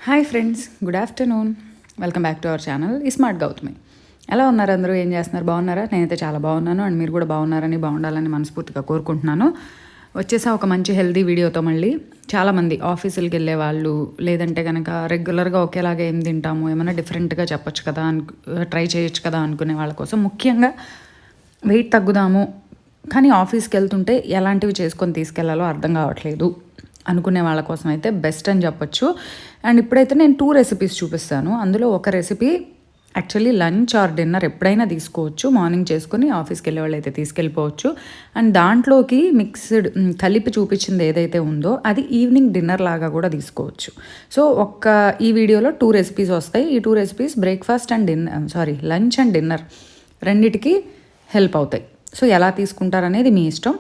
Hi friends, good afternoon. Welcome back to our channel smart Gautami. ఎలా ఉన్నారు అందరూ? ఏం చేస్తున్నారు? బాగున్నారా? నేనైతే చాలా బాగున్నాను అండ్ మీరు కూడా బాగున్నారని బాగుండాలని మనస్ఫూర్తిగా కోరుకుంటున్నాను. వచ్చేసా ఒక మంచి హెల్తీ వీడియోతో. మళ్ళీ చాలామంది ఆఫీసులకి వెళ్ళే వాళ్ళు, లేదంటే కనుక రెగ్యులర్గా ఒకేలాగా ఏం తింటాము, ఏమైనా డిఫరెంట్గా చెప్పొచ్చు కదా, ట్రై చేయొచ్చు కదా అనుకునే వాళ్ళ కోసం, ముఖ్యంగా వెయిట్ తగ్గుదాము కానీ ఆఫీస్కి వెళ్తుంటే ఎలాంటివి చేసుకొని తీసుకెళ్లాలో అర్థం కావట్లేదు అనుకునే వాళ్ళ కోసం అయితే బెస్ట్ అని చెప్పొచ్చు. అండ్ ఇప్పుడైతే నేను 2 రెసిపీస్ చూపిస్తాను. అందులో ఒక recipe actually lunch or dinner ఎప్పుడైనా తీసుకోవచ్చు. మార్నింగ్ చేసుకొని ఆఫీస్కి వెళ్ళే వాళ్ళు అయితే తీసుకెళ్ళిపోవచ్చు. అండ్ దాంట్లోకి మిక్స్డ్ కలిపి చూపించింది ఏదైతే ఉందో అది ఈవినింగ్ డిన్నర్ లాగా కూడా తీసుకోవచ్చు. సో ఈ వీడియోలో 2 రెసిపీస్ వస్తాయి. ఈ 2 recipes breakfast and lunch and dinner రెండిటికి హెల్ప్ అవుతాయి. సో ఎలా తీసుకుంటారనేది మీ ఇష్టం.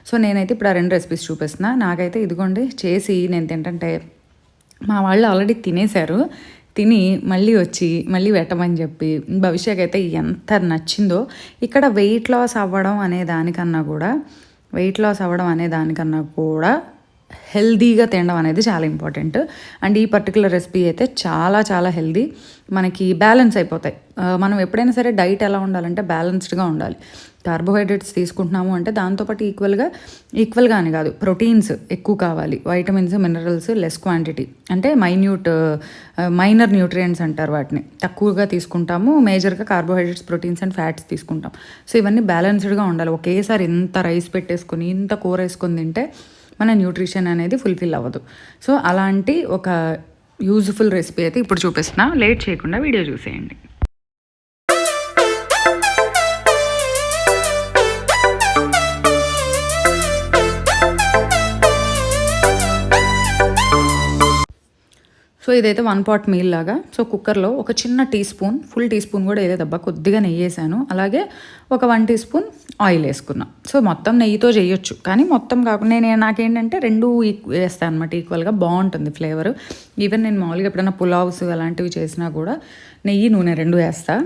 సో నేనైతే ఇప్పుడు ఆ 2 రెసిపీస్ చూపిస్తున్నా. నాకైతే ఇదిగోండి చేసి నేను తింటుంటే మా వాళ్ళు ఆల్రెడీ తినేశారు. తిని మళ్ళీ పెట్టమని చెప్పి భవిష్యకి అయితే ఎంత నచ్చిందో. ఇక్కడ వెయిట్ లాస్ అవ్వడం అనే దానికన్నా కూడా హెల్దీగా తినడం అనేది చాలా ఇంపార్టెంట్. అండ్ ఈ పర్టికులర్ రెసిపీ అయితే చాలా చాలా హెల్దీ. మనకి బ్యాలెన్స్ అయిపోతాయి. మనం ఎప్పుడైనా సరే డైట్ ఎలా ఉండాలంటే బ్యాలెన్స్డ్గా ఉండాలి. కార్బోహైడ్రేట్స్ తీసుకుంటున్నాము అంటే దాంతోపాటు ఈక్వల్గా అని కాదు, ప్రోటీన్స్ ఎక్కువ కావాలి, వైటమిన్స్ మినరల్స్ లెస్ క్వాంటిటీ, అంటే మైనర్ న్యూట్రియంట్స్ అంటారు వాటిని, తక్కువగా తీసుకుంటాము. మేజర్గా కార్బోహైడ్రేట్స్, ప్రోటీన్స్ అండ్ ఫ్యాట్స్ తీసుకుంటాం. సో ఇవన్నీ బ్యాలెన్స్డ్గా ఉండాలి. ఒకేసారి ఇంత రైస్ పెట్టేసుకొని ఇంత కూర వేసుకొని తింటే మన న్యూట్రిషన్ అనేది ఫుల్ఫిల్ అవ్వదు. సో అలాంటి ఒక యూజ్ఫుల్ రెసిపీ అయితే ఇప్పుడు చూపిస్తున్నా. లేట్ చేయకుండా వీడియో చూసేయండి. సో ఇదైతే 1 pot మీల్ లాగా. సో కుక్కర్లో ఒక చిన్న ఫుల్ టీ స్పూన్ కూడా వేయలేదబ్బా, కొద్దిగా నెయ్యి వేసాను. అలాగే ఒక 1 teaspoon ఆయిల్ వేసుకున్నా. సో మొత్తం నెయ్యితో చేయొచ్చు, కానీ మొత్తం కాకుండా నాకేంటంటే 2 వేస్తాను అనమాట, ఈక్వల్గా బాగుంటుంది ఫ్లేవర్. ఈవెన్ నేను మామూలుగా ఎప్పుడైనా పులావ్స్ అలాంటివి చేసినా కూడా నెయ్యి నూనె 2 వేస్తా.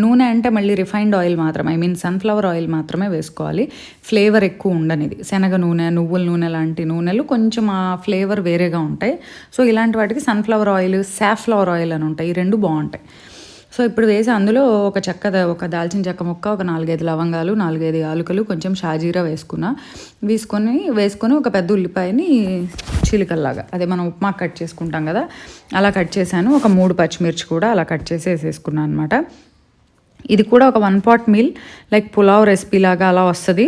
నూనె అంటే మళ్ళీ రిఫైన్డ్ ఆయిల్ మాత్రమే, సన్ఫ్లవర్ ఆయిల్ మాత్రమే వేసుకోవాలి. ఫ్లేవర్ ఎక్కువ ఉండనిది. శనగ నూనె, నువ్వుల నూనె లాంటి నూనెలు కొంచెం ఆ ఫ్లేవర్ వేరేగా ఉంటాయి. సో ఇలాంటి వాటికి సన్ఫ్లవర్ ఆయిల్, సాఫ్లవర్ ఆయిల్ అని ఉంటాయి. ఈ 2 బాగుంటాయి. సో ఇప్పుడు వేసి అందులో ఒక దాల్చిన చెక్క ముక్క, ఒక 4-5 లవంగాలు, 4-5 యాలకులు, కొంచెం షాజీరా వేసుకొని ఒక పెద్ద ఉల్లిపాయని చీలికల్లాగా, అదే మనం ఉప్మా కట్ చేసుకుంటాం కదా అలా కట్ చేశాను. ఒక 3 పచ్చిమిర్చి కూడా అలా కట్ చేసి వేసేసుకున్నాను అనమాట. ఇది కూడా ఒక 1 pot meal, like pulao recipe లాగా అలా వస్తుంది.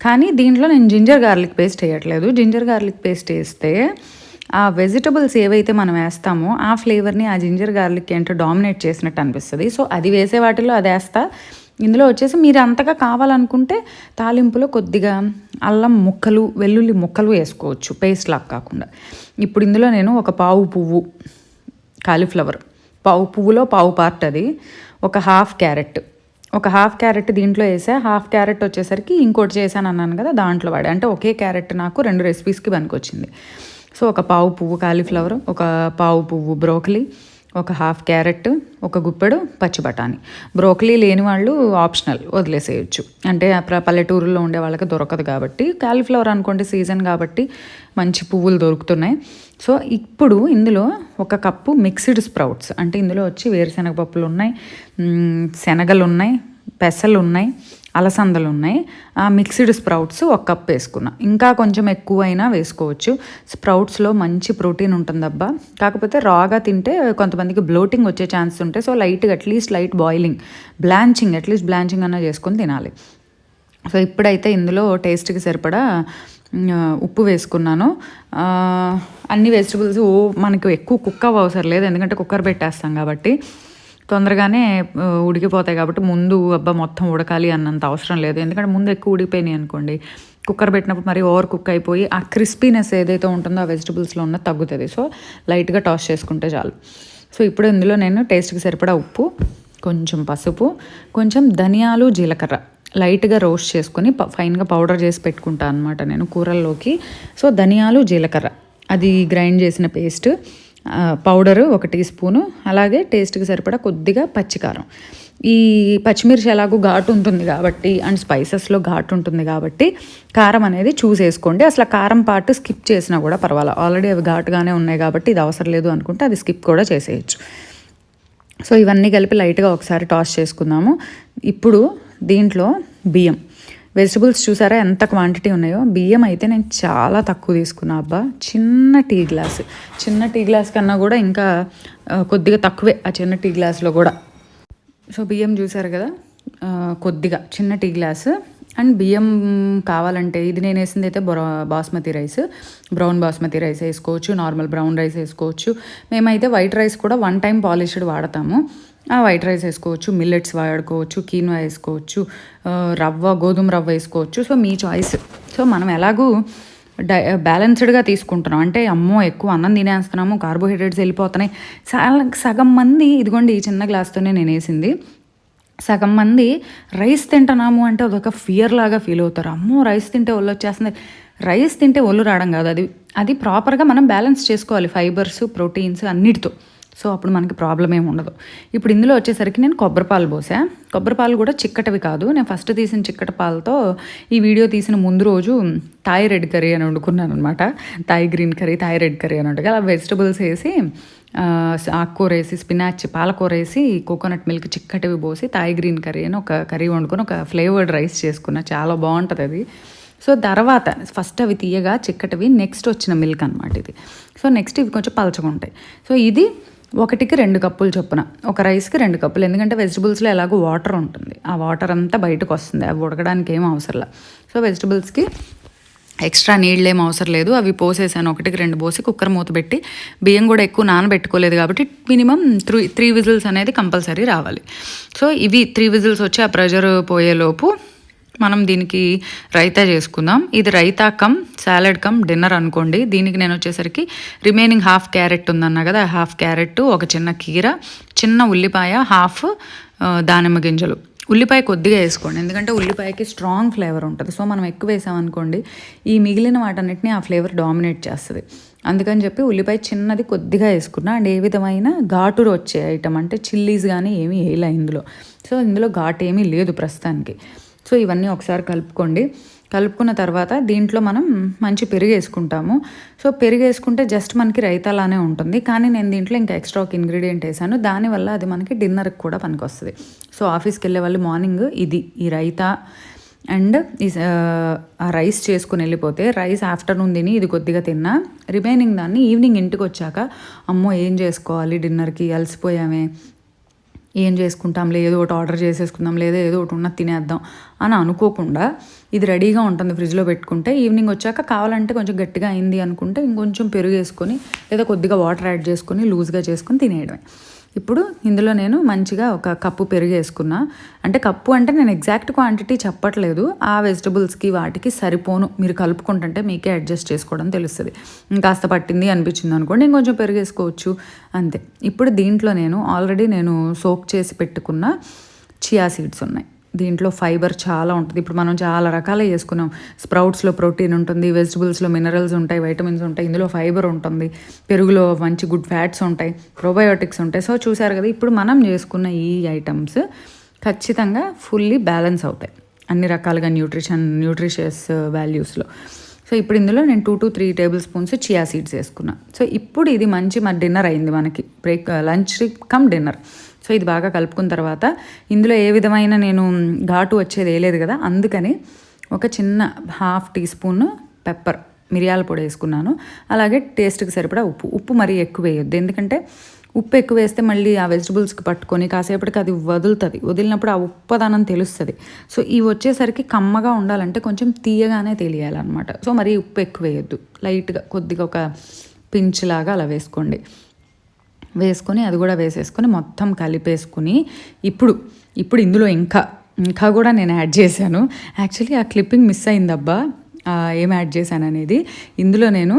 కానీ దీంట్లో నేను జింజర్ గార్లిక్ పేస్ట్ వేయట్లేదు. జింజర్ గార్లిక్ పేస్ట్ వేస్తే ఆ వెజిటబుల్స్ ఏవైతే మనం వేస్తామో ఆ ఫ్లేవర్ని ఆ జింజర్ గార్లిక్ ఏంటో డామినేట్ చేసినట్టు అనిపిస్తుంది. సో అది వేసే వాటిల్లో అది వేస్తా. ఇందులో వచ్చేసి మీరు అంతగా కావాలనుకుంటే తాలింపులో కొద్దిగా అల్లం ముక్కలు, వెల్లుల్లి ముక్కలు వేసుకోవచ్చు, పేస్ట్ లాగా కాకుండా. ఇప్పుడు ఇందులో నేను ఒక పావు పువ్వు కాలీఫ్లవర్, పావు పువ్వులో పావు పార్ట్ అది, ఒక హాఫ్ క్యారెట్ దీంట్లో వేసా. హాఫ్ క్యారెట్ వచ్చేసరికి ఇంకోటి చేశాను అన్నాను కదా దాంట్లో వాడే, అంటే ఒకే క్యారెట్ నాకు 2 రెసిపీస్కి పనికొచ్చింది. సో ఒక పావు పువ్వు కాలీఫ్లవర్, ఒక పావు పువ్వు బ్రోకలీ, ఒక హాఫ్ క్యారెట్, ఒక గుప్పెడు పచ్చి బఠానీ. బ్రోకలీ లేని వాళ్ళు ఆప్షనల్, వదిలేసేయచ్చు. అంటే పల్లెటూరులో ఉండే వాళ్ళకి దొరకదు కాబట్టి. కాలీఫ్లవర్ అనుకోండి సీజన్ కాబట్టి మంచి పువ్వులు దొరుకుతున్నాయి. సో ఇప్పుడు ఇందులో 1 కప్పు మిక్స్డ్ స్ప్రౌట్స్, అంటే ఇందులో వచ్చి వేరుశనగ పప్పులు ఉన్నాయి, శనగలు ఉన్నాయి, పెసలు ఉన్నాయి, అలసందలు ఉన్నాయి. ఆ మిక్స్డ్ స్ప్రౌట్స్ 1 కప్ వేసుకున్నా. ఇంకా కొంచెం ఎక్కువైనా వేసుకోవచ్చు. స్ప్రౌట్స్లో మంచి ప్రోటీన్ ఉంటుందబ్బా. కాకపోతే రాగా తింటే కొంతమందికి బ్లోటింగ్ వచ్చే ఛాన్స్ ఉంటాయి. So at least light boiling, blanching అన్నా చేసుకొని తినాలి. సో ఇప్పుడైతే ఇందులో టేస్ట్కి సరిపడా ఉప్పు వేసుకున్నాను. అన్ని వెజిటబుల్స్ మనకు ఎక్కువ కుక్ అవసరం లేదు, ఎందుకంటే కుక్కర్ పెట్టేస్తాం కాబట్టి తొందరగానే ఉడికిపోతాయి. కాబట్టి ముందు మొత్తం ఉడకాలి అన్నంత అవసరం లేదు, ఎందుకంటే ముందు ఎక్కువ ఉడికిపోయినాయి అనుకోండి, కుక్కర్ పెట్టినప్పుడు మరి ఓవర్ కుక్ అయిపోయి ఆ క్రిస్పీనెస్ ఏదైతే ఉంటుందో ఆ వెజిటబుల్స్లో ఉన్న తగ్గుతుంది. సో లైట్గా టాస్ చేసుకుంటే చాలు. సో ఇప్పుడు ఇందులో నేను టేస్ట్కి సరిపడా ఉప్పు, కొంచెం పసుపు, కొంచెం ధనియాలు, జీలకర్ర లైట్గా రోస్ట్ చేసుకొని ఫైన్గా పౌడర్ చేసి పెట్టుకుంటాను అనమాట నేను కూరల్లోకి. సో ధనియాలు, జీలకర్ర అది గ్రైండ్ చేసిన పేస్ట్, పౌడరు 1 teaspoon, అలాగే టేస్ట్కి సరిపడా కొద్దిగా పచ్చికారం. ఈ పచ్చిమిర్చి ఎలాగో ఘాటు ఉంటుంది కాబట్టి అండ్ స్పైసెస్లో ఘాటు ఉంటుంది కాబట్టి కారం అనేది చూసేసుకోండి. అసలు కారం పార్ట్ స్కిప్ చేసినా కూడా పర్వాలేదు, ఆల్రెడీ అవి ఘాటుగానే ఉన్నాయి కాబట్టి ఇది అవసరం లేదు అనుకుంటే అది స్కిప్ కూడా చేసేయచ్చు. సో ఇవన్నీ కలిపి లైట్గా ఒకసారి టాస్ చేసుకుందాము. ఇప్పుడు దీంట్లో బియ్యం, వెజిటబుల్స్ చూసారా ఎంత క్వాంటిటీ ఉన్నాయో. బియ్యం అయితే నేను చాలా తక్కువ తీసుకున్నా అబ్బా, చిన్న టీ గ్లాస్ కన్నా కూడా ఇంకా కొద్దిగా తక్కువే ఆ చిన్న టీ గ్లాస్లో కూడా. సో బియ్యం చూసారు కదా, కొద్దిగా చిన్న టీ గ్లాస్. అండ్ బియ్యం కావాలంటే ఇది నేను వేసింది అయితే basmati rice, brown basmati rice వేసుకోవచ్చు, నార్మల్ బ్రౌన్ రైస్ వేసుకోవచ్చు. మేమైతే వైట్ రైస్ కూడా 1 టైం పాలిష్డ్ వాడతాము. ఆ వైట్ రైస్ వేసుకోవచ్చు, మిల్లెట్స్ వాడుకోవచ్చు, కీన్వా వేసుకోవచ్చు, గోధుమ రవ్వ వేసుకోవచ్చు. సో మీ చాయిస్. సో మనం ఎలాగూ బ్యాలెన్స్డ్గా తీసుకుంటున్నాం అంటే అమ్మో ఎక్కువ అన్నం తినేస్తున్నాము, కార్బోహైడ్రేట్స్ వెళ్ళిపోతున్నాయి. సగం మంది ఇదిగోండి ఈ చిన్న గ్లాస్తోనే నేను వేసింది, సగం మంది రైస్ తింటున్నాము అంటే అదొక ఫియర్ లాగా ఫీల్ అవుతారు. అమ్మో రైస్ తింటే ఒళ్ళు వచ్చేస్తుంది. రైస్ తింటే ఒళ్ళు రావడం కాదు, అది ప్రాపర్గా మనం బ్యాలెన్స్ చేసుకోవాలి ఫైబర్స్, ప్రోటీన్స్ అన్నిటితో. సో అప్పుడు మనకి ప్రాబ్లం ఏమి ఉండదు. ఇప్పుడు ఇందులో వచ్చేసరికి నేను కొబ్బరిపాలు పోసా. కొబ్బరిపాలు కూడా చిక్కటవి కాదు, నేను ఫస్ట్ తీసిన చిక్కట పాలతో ఈ వీడియో తీసిన ముందు రోజు థాయ్ రెడ్ కర్రీ అని వండుకున్నాను అనమాట. Thai green curry, Thai red curry అని ఉంటుంది. అలా వెజిటబుల్స్ వేసి ఆకుకూర వేసి, స్పినాచ్, పాలకూర వేసి, కోకోనట్ మిల్క్ చిక్కటివి పోసి థాయ్ గ్రీన్ కర్రీ అని ఒక కర్రీ వండుకొని ఒక ఫ్లేవర్డ్ రైస్ చేసుకున్నా. చాలా బాగుంటుంది అది. సో తర్వాత ఫస్ట్ అవి తీయగా చిక్కటివి, నెక్స్ట్ వచ్చిన మిల్క్ అనమాట ఇది. సో నెక్స్ట్ ఇవి కొంచెం పలచగా ఉంటాయి. సో ఇది 1కి 2 కప్పులు చొప్పున, ఒక రైస్కి 2 కప్పులు. ఎందుకంటే వెజిటబుల్స్లో ఎలాగో వాటర్ ఉంటుంది, ఆ వాటర్ అంతా బయటకు వస్తుంది, అవి ఉడకడానికి ఏం అవసరం. సో వెజిటబుల్స్కి ఎక్స్ట్రా నీళ్ళు ఏం అవసరం లేదు. అవి పోసేసాను, 1కి 2 పోసి కుక్కర్ మూత పెట్టి. బియ్యం కూడా ఎక్కువ నానబెట్టుకోలేదు కాబట్టి మినిమం 3 విజిల్స్ అనేది కంపల్సరీ రావాలి. సో ఇవి 3 విజిల్స్ వచ్చి ఆ ప్రెషర్ పోయేలోపు మనం దీనికి రైతా చేసుకుందాం. ఇది raita come salad come dinner అనుకోండి. దీనికి నేను వచ్చేసరికి రిమైనింగ్ 1/2 క్యారెట్ ఉందన్నా కదా, 1/2 క్యారెట్, ఒక చిన్న కీర, చిన్న ఉల్లిపాయ, 1/2 దానిమ్మ గింజలు. ఉల్లిపాయ కొద్దిగా వేసుకోండి, ఎందుకంటే ఉల్లిపాయకి స్ట్రాంగ్ ఫ్లేవర్ ఉంటుంది. సో మనం ఎక్కువ వేసామనుకోండి ఈ మిగిలిన వాటన్నిటిని ఆ ఫ్లేవర్ డామినేట్ చేస్తుంది. అందుకని చెప్పి ఉల్లిపాయ చిన్నది కొద్దిగా వేసుకున్నా. అండ్ ఏ విధమైన ఘాటు వచ్చే ఐటమ్ అంటే చిల్లీస్ కానీ ఏమీ వేయలే ఇందులో. సో ఇందులో ఘాటు ఏమీ లేదు ప్రస్తుతానికి. సో ఇవన్నీ ఒకసారి కలుపుకున్న తర్వాత దీంట్లో మనం మంచి పెరుగు వేసుకుంటాము. సో పెరుగు వేసుకుంటే జస్ట్ మనకి రైతాలానే ఉంటుంది, కానీ నేను దీంట్లో ఇంకా ఎక్స్ట్రా ఒక ఇంగ్రీడియంట్ వేసాను. దానివల్ల అది మనకి డిన్నర్కి కూడా పనికొస్తుంది. సో ఆఫీస్కి వెళ్ళే వాళ్ళు మార్నింగ్ ఈ రైతా అండ్ ఆ రైస్ చేసుకుని వెళ్ళిపోతే, రైస్ ఆఫ్టర్నూన్ తిని ఇది కొద్దిగా తిన్నా, రిమైనింగ్ దాన్ని ఈవినింగ్ ఇంటికి వచ్చాక అమ్మో ఏం చేసుకోవాలి డిన్నర్కి, అలసిపోయామే, ఏం చేసుకుంటాం, ఏదో ఒకటి ఆర్డర్ చేసేసుకుందాం, లేదా ఏదో ఒకటి ఉన్నది తినేద్దాం అని అనుకోకుండా ఇది రెడీగా ఉంటుంది ఫ్రిడ్జ్లో పెట్టుకుంటే. ఈవినింగ్ వచ్చాక కావాలంటే కొంచెం గట్టిగా అయింది అనుకుంటే ఇంకొంచెం పెరుగు వేసుకొని లేదా కొద్దిగా వాటర్ యాడ్ చేసుకొని లూజ్గా చేసుకొని తినేయడమే. ఇప్పుడు ఇందులో నేను మంచిగా 1 కప్పు పెరుగు వేసుకున్నా. అంటే కప్పు అంటే నేను ఎగ్జాక్ట్ క్వాంటిటీ చెప్పట్లేదు, ఆ వెజిటబుల్స్కి వాటికి సరిపోను, మీరు కలుపుకుంటుంటే మీకే అడ్జస్ట్ చేసుకోవడం తెలుస్తుంది. ఇంకాస్త పట్టింది అనిపించింది అనుకోండి ఇంకొంచెం పెరుగు వేసుకోవచ్చు, అంతే. ఇప్పుడు దీంట్లో నేను ఆల్రెడీ సోక్ చేసి పెట్టుకున్న చియా సీడ్స్ ఉన్నాయి. దీంట్లో ఫైబర్ చాలా ఉంటుంది. ఇప్పుడు మనం చాలా రకాలు చేసుకున్నాం. స్ప్రౌట్స్లో ప్రోటీన్ ఉంటుంది, వెజిటబుల్స్లో మినరల్స్ ఉంటాయి, వైటమిన్స్ ఉంటాయి, ఇందులో ఫైబర్ ఉంటుంది, పెరుగులో మంచి గుడ్ ఫ్యాట్స్ ఉంటాయి, ప్రోబయోటిక్స్ ఉంటాయి. సో చూసారు కదా, ఇప్పుడు మనం చేసుకున్న ఈ ఐటమ్స్ ఖచ్చితంగా ఫుల్లీ బ్యాలెన్స్ అవుతాయి అన్ని రకాలుగా న్యూట్రిషియస్ వాల్యూస్లో. సో ఇప్పుడు ఇందులో నేను 2 to 3 table spoons chia seeds వేసుకున్నా. సో ఇప్పుడు ఇది మంచి డిన్నర్ అయింది మనకి, లంచ్ కమ్ డిన్నర్. సో ఇది బాగా కలుపుకున్న తర్వాత ఇందులో ఏ విధమైన నేను ఘాటు వచ్చేది వేయలేదు కదా, అందుకని ఒక చిన్న 1/2 టీ స్పూన్ పెప్పర్, మిరియాల పొడి వేసుకున్నాను. అలాగే టేస్ట్కి సరిపడా ఉప్పు మరీ ఎక్కువ వేయొద్దు, ఎందుకంటే ఉప్పు ఎక్కువ వేస్తే మళ్ళీ ఆ వెజిటబుల్స్కి పట్టుకొని కాసేపటికి అది వదిలినప్పుడు ఆ ఉప్పదనం తెలుస్తుంది. సో ఇవి వచ్చేసరికి కమ్మగా ఉండాలంటే కొంచెం తీయగానే తెలియాలన్నమాట. సో మరి ఉప్పు ఎక్కువ వేయొద్దు, లైట్గా కొద్దిగా ఒక పించ్ లాగా అలా వేసుకొని అది కూడా వేసేసుకొని మొత్తం కలిపేసుకుని ఇప్పుడు ఇందులో ఇంకా కూడా నేను యాడ్ చేశాను. యాక్చువల్లీ ఆ క్లిప్పింగ్ మిస్ అయిందబ్బా, ఏం యాడ్ చేశాను అనేది. ఇందులో నేను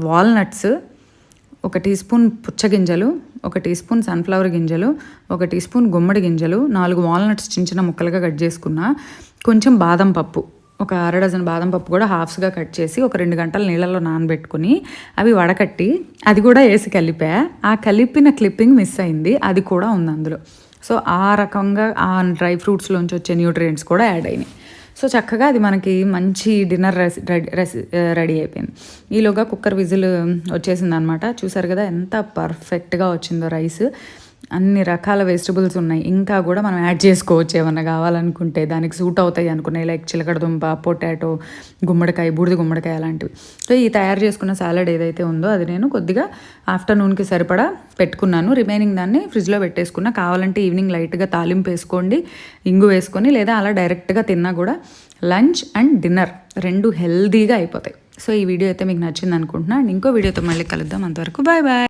వాల్నట్స్, 1 టీ స్పూన్ పుచ్చగింజలు, 1 టీ స్పూన్ సన్ఫ్లవర్ గింజలు, 1 టీ స్పూన్ గుమ్మడి గింజలు, 4 వాల్నట్స్ చిన్న చిన్న ముక్కలుగా కట్ చేసుకున్నా, కొంచెం బాదం పప్పు, ఒక అర డజన్ బాదం పప్పు కూడా హాఫ్స్గా కట్ చేసి ఒక 2 గంటలు నీళ్ళలో నానబెట్టుకుని అవి వడకట్టి అది కూడా వేసి కలిపా. ఆ కలిపిన క్లిప్పింగ్ మిస్ అయింది, అది కూడా ఉంది అందులో. సో ఆ రకంగా ఆ డ్రై ఫ్రూట్స్లోంచి వచ్చే న్యూట్రియంట్స్ కూడా యాడ్ అయినాయి. సో చక్కగా అది మనకి మంచి డిన్నర్ రెడీ అయిపోయింది. ఈలోగా కుక్కర్ విజిల్ వచ్చేసింది అనమాట. చూసారు కదా ఎంత పర్ఫెక్ట్గా వచ్చిందో రైస్. అన్ని రకాల వెజిటబుల్స్ ఉన్నాయి, ఇంకా కూడా మనం యాడ్ చేసుకోవచ్చు ఏమన్నా కావాలనుకుంటే, దానికి సూట్ అవుతాయి అనుకున్నాయి, లైక్ చిలకడదుంప, పొటాటో, గుమ్మడికాయ, బూడిద గుమ్మడికాయ అలాంటివి. సో ఈ తయారు చేసుకున్న సాలడ్ ఏదైతే ఉందో అది నేను కొద్దిగా ఆఫ్టర్నూన్కి సరిపడా పెట్టుకున్నాను. రిమైనింగ్ దాన్ని ఫ్రిడ్జ్లో పెట్టేసుకున్నా. కావాలంటే ఈవినింగ్ లైట్గా తాలింపు వేసుకోండి, ఇంగు వేసుకొని, లేదా అలా డైరెక్ట్గా తిన్నా కూడా లంచ్ అండ్ డిన్నర్ 2 హెల్దీగా అయిపోతాయి. సో ఈ వీడియో అయితే మీకు నచ్చింది అనుకుంటున్నా. అండ్ ఇంకో వీడియోతో మళ్ళీ కలుద్దాం. అంతవరకు బాయ్ బాయ్.